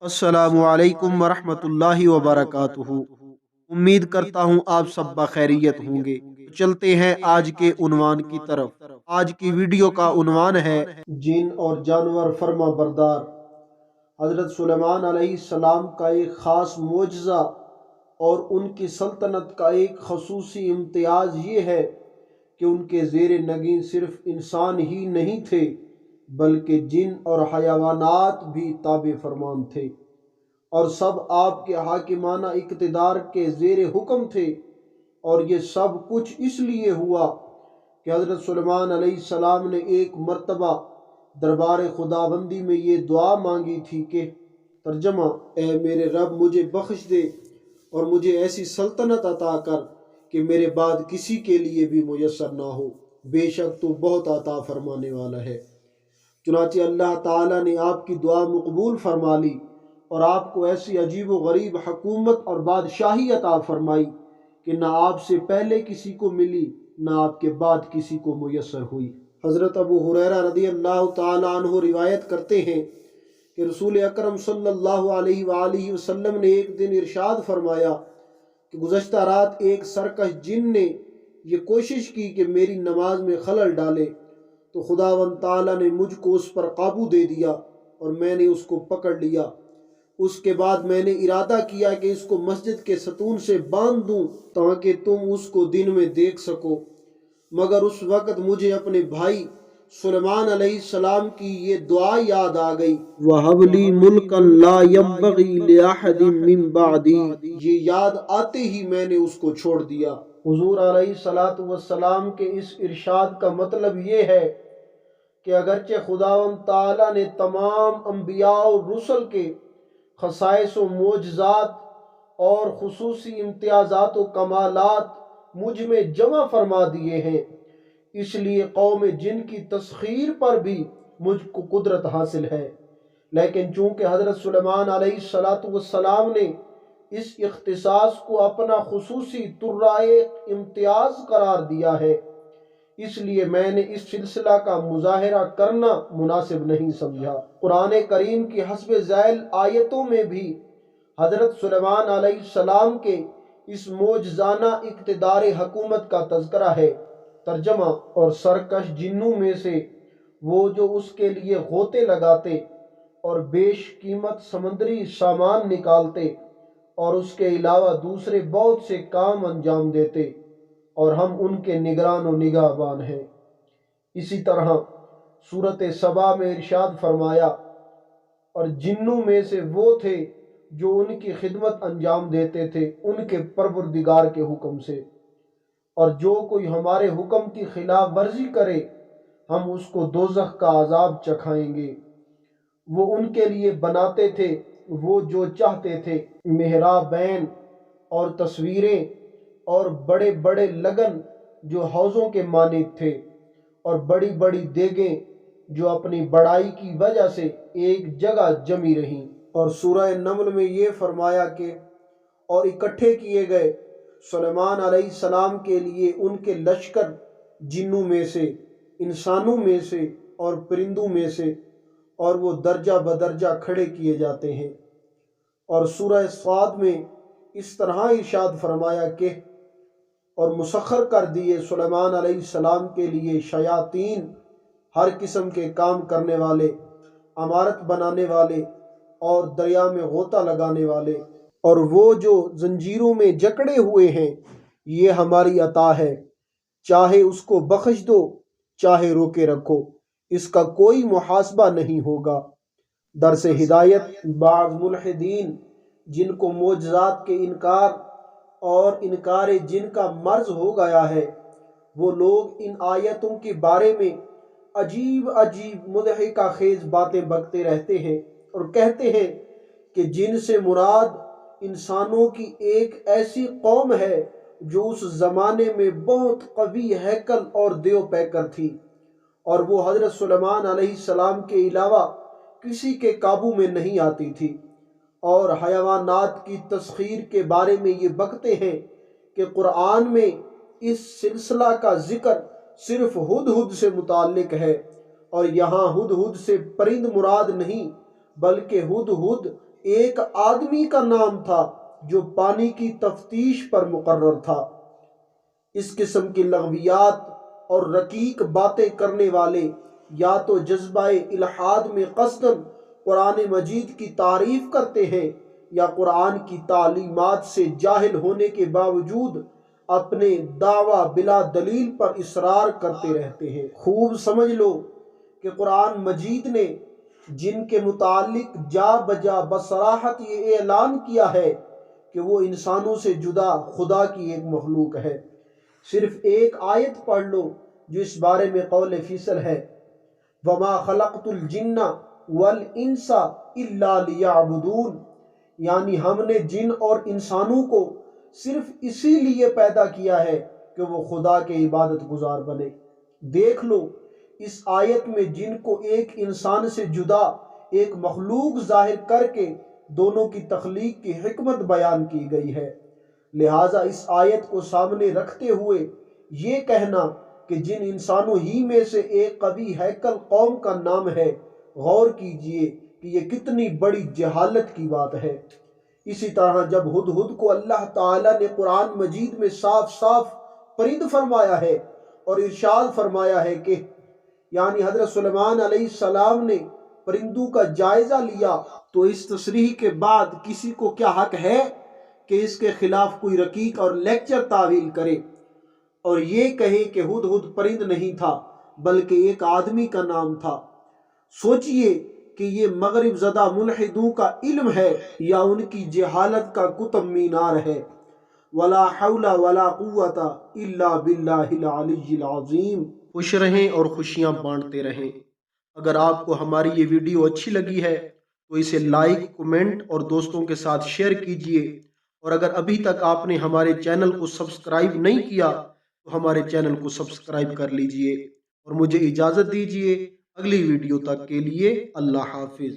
السلام علیکم ورحمۃ اللہ وبرکاتہ۔ امید کرتا ہوں آپ سب بخیریت ہوں گے۔ چلتے ہیں آج کے عنوان کی طرف۔ آج کی ویڈیو کا عنوان ہے جن اور جانور فرما بردار۔ حضرت سلیمان علیہ السلام کا ایک خاص معجزہ اور ان کی سلطنت کا ایک خصوصی امتیاز یہ ہے کہ ان کے زیر نگین صرف انسان ہی نہیں تھے بلکہ جن اور حیوانات بھی تابع فرمان تھے، اور سب آپ کے حاکمانہ اقتدار کے زیر حکم تھے۔ اور یہ سب کچھ اس لیے ہوا کہ حضرت سلیمان علیہ السلام نے ایک مرتبہ دربار خداوندی میں یہ دعا مانگی تھی کہ ترجمہ: اے میرے رب، مجھے بخش دے اور مجھے ایسی سلطنت عطا کر کہ میرے بعد کسی کے لیے بھی میسر نہ ہو، بے شک تو بہت عطا فرمانے والا ہے۔ چنانچہ اللہ تعالیٰ نے آپ کی دعا مقبول فرما لی اور آپ کو ایسی عجیب و غریب حکومت اور بادشاہی عطا فرمائی کہ نہ آپ سے پہلے کسی کو ملی نہ آپ کے بعد کسی کو میسر ہوئی۔ حضرت ابو ہریرہ رضی اللہ تعالیٰ عنہ روایت کرتے ہیں کہ رسول اکرم صلی اللہ علیہ وآلہ وسلم نے ایک دن ارشاد فرمایا کہ گزشتہ رات ایک سرکش جن نے یہ کوشش کی کہ میری نماز میں خلل ڈالے، تو خداوند تعالیٰ نے مجھ کو اس پر قابو دے دیا اور میں نے اس کو پکڑ لیا۔ اس کے بعد میں نے ارادہ کیا کہ اس کو مسجد کے ستون سے باندھ دوں تاکہ تم اس کو دن میں دیکھ سکو، مگر اس وقت مجھے اپنے بھائی سلیمان علیہ السلام کی یہ دعا یاد آ گئی، وَهَبْ لِي مُلْكًا لَا يَنبَغِي لِأَحَدٍ مِّن بَعْدِي۔ یہ یاد آتے ہی میں نے اس کو چھوڑ دیا۔ حضور علیہ السلام کے اس ارشاد کا مطلب یہ ہے کہ اگرچہ خداوند تعالیٰ نے تمام انبیاء اور رسل کے خصائص و معجزات اور خصوصی امتیازات و کمالات مجھ میں جمع فرما دیے ہیں، اس لیے قوم جن کی تسخیر پر بھی مجھ کو قدرت حاصل ہے، لیکن چونکہ حضرت سلیمان علیہ السلام نے اس اختصاص کو اپنا خصوصی ترائے امتیاز قرار دیا ہے، اس لیے میں نے اس سلسلہ کا مظاہرہ کرنا مناسب نہیں سمجھا۔ قرآن کریم کی حسب ذیل آیتوں میں بھی حضرت سلیمان علیہ السلام کے اس معجزانہ اقتدار حکومت کا تذکرہ ہے۔ ترجمہ: اور سرکش جنوں میں سے وہ جو اس کے لیے غوطے لگاتے اور بیش قیمت سمندری سامان نکالتے اور اس کے علاوہ دوسرے بہت سے کام انجام دیتے، اور ہم ان کے نگران و نگہبان ہیں۔ اسی طرح سورۃ سبا میں ارشاد فرمایا: اور جنوں میں سے وہ تھے جو ان کی خدمت انجام دیتے تھے ان کے پروردگار کے حکم سے، اور جو کوئی ہمارے حکم کی خلاف ورزی کرے ہم اس کو دوزخ کا عذاب چکھائیں گے۔ وہ ان کے لیے بناتے تھے وہ جو چاہتے تھے، محرابین اور تصویریں اور بڑے بڑے لگن جو حوضوں کے مانند تھے، اور بڑی بڑی دیگیں جو اپنی بڑائی کی وجہ سے ایک جگہ جمی رہیں۔ اور سورہ نمل میں یہ فرمایا کہ اور اکٹھے کیے گئے سلیمان علیہ السلام کے لیے ان کے لشکر جنوں میں سے، انسانوں میں سے اور پرندوں میں سے، اور وہ درجہ بدرجہ کھڑے کیے جاتے ہیں۔ اور سورہ صاد میں اس طرح ارشاد فرمایا کہ اور مسخر کر دیے سلیمان علیہ السلام کے لیے شیاطین، ہر قسم کے کام کرنے والے، عمارت بنانے والے اور دریا میں غوطہ لگانے والے، اور وہ جو زنجیروں میں جکڑے ہوئے ہیں، یہ ہماری عطا ہے، چاہے اس کو بخش دو چاہے روکے رکھو، اس کا کوئی محاسبہ نہیں ہوگا۔ درس ہدایت: بعض ملحدین جن کو معجزات کے انکار اور انکار جن کا مرض ہو گیا ہے، وہ لوگ ان آیتوں کے بارے میں عجیب عجیب مضحکہ خیز باتیں بکتے رہتے ہیں اور کہتے ہیں کہ جن سے مراد انسانوں کی ایک ایسی قوم ہے جو اس زمانے میں بہت قوی ہیکل اور دیو پیکر تھی، اور وہ حضرت سلیمان علیہ السلام کے علاوہ کسی کے قابو میں نہیں آتی تھی، اور حیوانات کی تسخیر کے بارے میں یہ بکتے ہیں کہ قرآن میں اس سلسلہ کا ذکر صرف ہدہد سے متعلق ہے، اور یہاں ہدہد سے پرند مراد نہیں بلکہ ہدہد ایک آدمی کا نام تھا جو پانی کی تفتیش پر مقرر تھا۔ اس قسم کی لغویات اور رقیق باتیں کرنے والے یا تو جذبہ الحاد میں قصداً قرآن مجید کی تعریف کرتے ہیں یا قرآن کی تعلیمات سے جاہل ہونے کے باوجود اپنے دعویٰ بلا دلیل پر اصرار کرتے رہتے ہیں۔ خوب سمجھ لو کہ قرآن مجید نے جن کے متعلق جا بجا بصراحت یہ اعلان کیا ہے کہ وہ انسانوں سے جدا خدا کی ایک مخلوق ہے، صرف ایک آیت پڑھ لو جو اس بارے میں قول فیصل ہے، وَمَا خَلَقْتُ الْجِنَّ وَالْإِنسَ إِلَّا لِيَعْبُدُونَ، یعنی ہم نے جن اور انسانوں کو صرف اسی لیے پیدا کیا ہے کہ وہ خدا کے عبادت گزار بنے۔ دیکھ لو اس آیت میں جن کو ایک انسان سے جدا ایک مخلوق ظاہر کر کے دونوں کی تخلیق کی حکمت بیان کی گئی ہے۔ لہٰذا اس آیت کو سامنے رکھتے ہوئے یہ کہنا کہ جن انسانوں ہی میں سے ایک قوی ہیکل قوم کا نام ہے، غور کیجئے کہ یہ کتنی بڑی جہالت کی بات ہے۔ اسی طرح جب ہدہد کو اللہ تعالیٰ نے قرآن مجید میں صاف صاف پرند فرمایا ہے اور ارشاد فرمایا ہے کہ یعنی حضرت سلیمان علیہ السلام نے پرندوں کا جائزہ لیا، تو اس تصریح کے بعد کسی کو کیا حق ہے کہ اس کے خلاف کوئی رقیق اور لیکچر تعویل کرے اور یہ کہے کہ ہدہد پرند نہیں تھا بلکہ ایک آدمی کا نام تھا؟ سوچئے کہ یہ مغرب زدہ ملحدوں کا علم ہے یا ان کی جہالت کا قطب مینار ہے۔ ولا حول ولا قوت الا باللہ العلی العظیم۔ خوش رہیں اور خوشیاں بانٹتے رہیں۔ اگر آپ کو ہماری یہ ویڈیو اچھی لگی ہے تو اسے لائک، کمنٹ اور دوستوں کے ساتھ شیئر کیجئے، اور اگر ابھی تک آپ نے ہمارے چینل کو سبسکرائب نہیں کیا تو ہمارے چینل کو سبسکرائب کر لیجئے، اور مجھے اجازت دیجئے اگلی ویڈیو تک کے لیے اللہ حافظ۔